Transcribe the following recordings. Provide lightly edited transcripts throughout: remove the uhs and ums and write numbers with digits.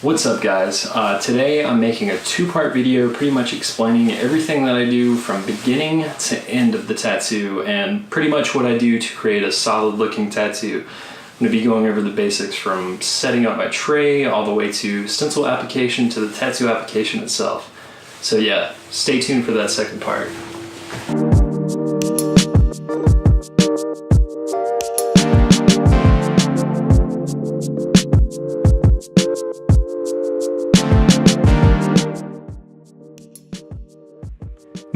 What's up guys? Today I'm making a two-part video pretty much explaining everything that I do from beginning to end of the tattoo and pretty much what I do to create a solid looking tattoo. I'm going to be going over the basics from setting up my tray all the way to stencil application to the tattoo application itself. So yeah, stay tuned for that second part.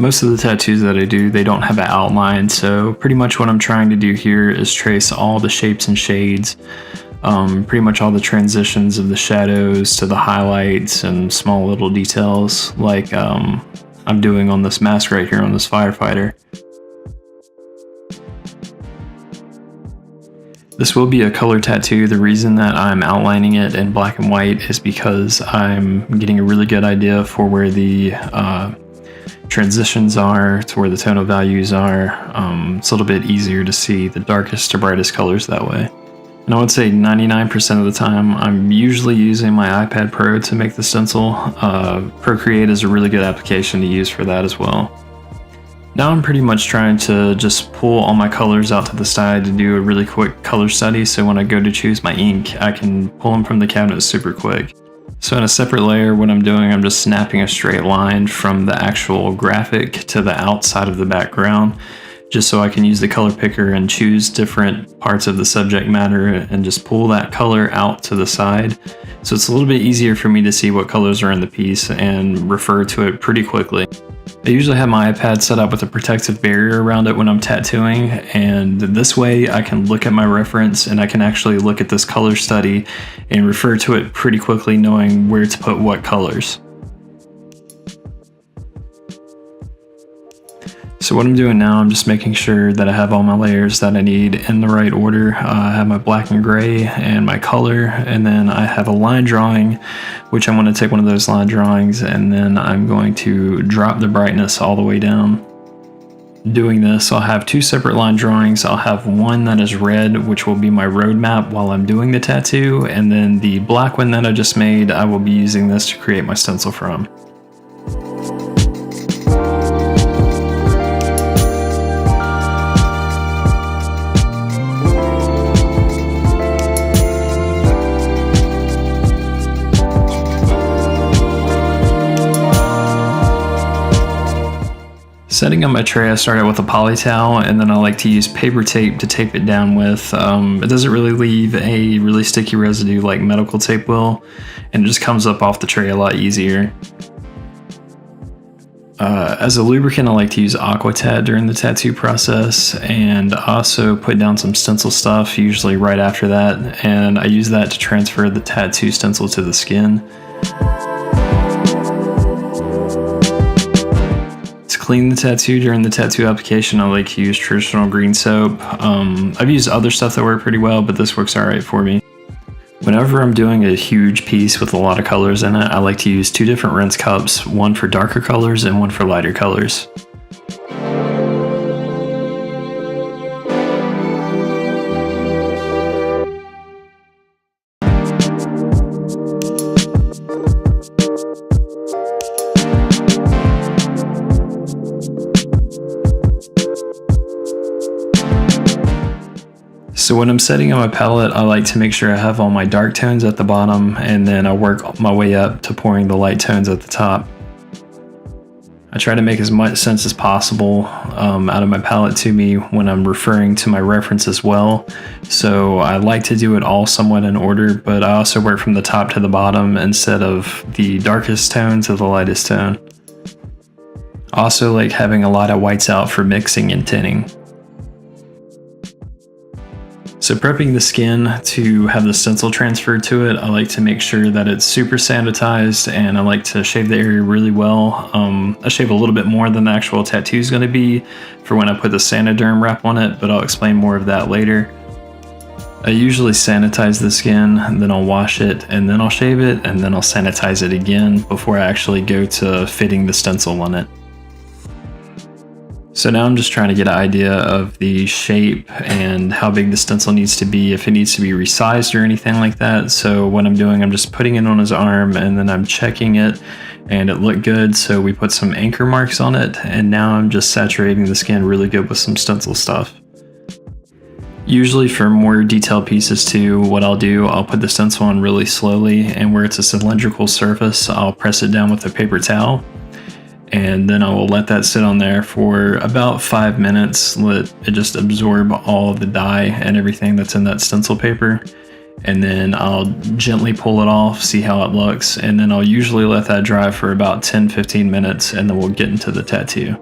Most of the tattoos that I do, they don't have an outline, so pretty much what I'm trying to do here is trace all the shapes and shades, pretty much all the transitions of the shadows to the highlights and small little details like I'm doing on this mask right here on this firefighter. This will be a color tattoo. The reason that I'm outlining it in black and white is because I'm getting a really good idea for where the transitions are, to where the tonal values are. It's a little bit easier to see the darkest to brightest colors that way. And I would say 99% of the time I'm usually using my iPad Pro to make the stencil. Procreate is a really good application to use for that as well. Now I'm pretty much trying to just pull all my colors out to the side to do a really quick color study, so when I go to choose my ink I can pull them from the cabinet super quick. So in a separate layer, what I'm doing, I'm just snapping a straight line from the actual graphic to the outside of the background, just so I can use the color picker and choose different parts of the subject matter and just pull that color out to the side. So it's a little bit easier for me to see what colors are in the piece and refer to it pretty quickly. I usually have my iPad set up with a protective barrier around it when I'm tattooing, and this way I can look at my reference and I can actually look at this color study and refer to it pretty quickly, knowing where to put what colors. So what I'm doing now, I'm just making sure that I have all my layers that I need in the right order. I have my black and gray and my color, and then I have a line drawing, which I'm going to take one of those line drawings and then I'm going to drop the brightness all the way down. Doing this, I'll have two separate line drawings. I'll have one that is red, which will be my roadmap while I'm doing the tattoo, and then the black one that I just made, I will be using this to create my stencil from. Setting up my tray, I start out with a poly towel, and then I like to use paper tape to tape it down with. It doesn't really leave a really sticky residue like medical tape will, and it just comes up off the tray a lot easier. As a lubricant, I like to use Aquatat during the tattoo process, and also put down some stencil stuff, usually right after that, and I use that to transfer the tattoo stencil to the skin. Clean the tattoo during the tattoo application, I like to use traditional green soap. I've used other stuff that work pretty well, but this works alright for me. Whenever I'm doing a huge piece with a lot of colors in it, I like to use two different rinse cups, one for darker colors and one for lighter colors. So when I'm setting up my palette, I like to make sure I have all my dark tones at the bottom, and then I work my way up to pouring the light tones at the top. I try to make as much sense as possible out of my palette to me when I'm referring to my reference as well. So I like to do it all somewhat in order, but I also work from the top to the bottom instead of the darkest tone to the lightest tone. I also like having a lot of whites out for mixing and tinting. So prepping the skin to have the stencil transferred to it, I like to make sure that it's super sanitized, and I like to shave the area really well. I shave a little bit more than the actual tattoo is going to be for when I put the Saniderm wrap on it, but I'll explain more of that later. I usually sanitize the skin, and then I'll wash it, and then I'll shave it, and then I'll sanitize it again before I actually go to fitting the stencil on it. So now I'm just trying to get an idea of the shape and how big the stencil needs to be, if it needs to be resized or anything like that. So what I'm doing, I'm just putting it on his arm and then I'm checking it, and it looked good. So we put some anchor marks on it, and now I'm just saturating the skin really good with some stencil stuff. Usually for more detailed pieces too, what I'll do, I'll put the stencil on really slowly, and where it's a cylindrical surface, I'll press it down with a paper towel. And then I will let that sit on there for about 5 minutes, let it just absorb all of the dye and everything that's in that stencil paper. And then I'll gently pull it off, see how it looks, and then I'll usually let that dry for about 10-15 minutes, and then we'll get into the tattoo.